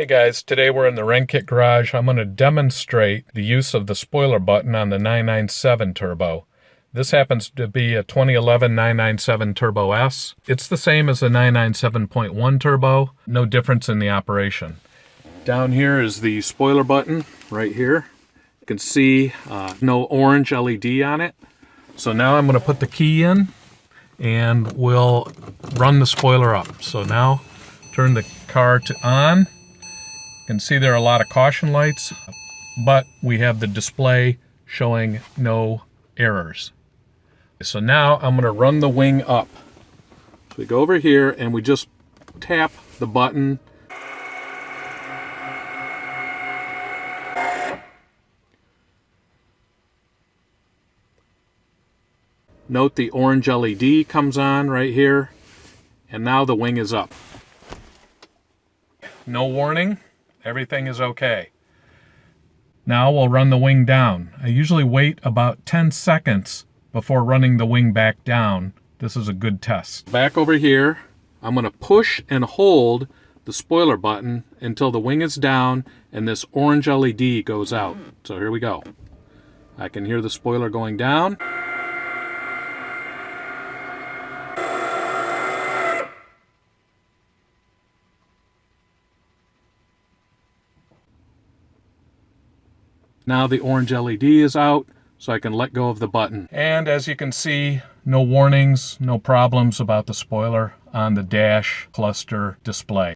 Hey guys, today we're in the RennKit garage. I'm going to demonstrate the use of the spoiler button on the 997 turbo. This happens to be a 2011 997 Turbo S. It's the same as the 997.1 turbo, no difference in the operation. Down here is the spoiler button right here. You can see no orange LED on it. So now I'm going to put the key in and we'll run the spoiler up. So now turn the car to on. You can see there are a lot of caution lights, but we have the display showing no errors. So now I'm going to run the wing up. So we go over here and we just tap the button. Note the orange LED comes on right here, and now the wing is up. No warning. Everything is okay. Now we'll run the wing down. I usually wait about 10 seconds before running the wing back down. This is a good test. Back over here, I'm going to push and hold the spoiler button until the wing is down and this orange LED goes out. So here we go. I can hear the spoiler going down. Now the orange LED is out, so I can let go of the button. And as you can see, no warnings, no problems about the spoiler on the dash cluster display.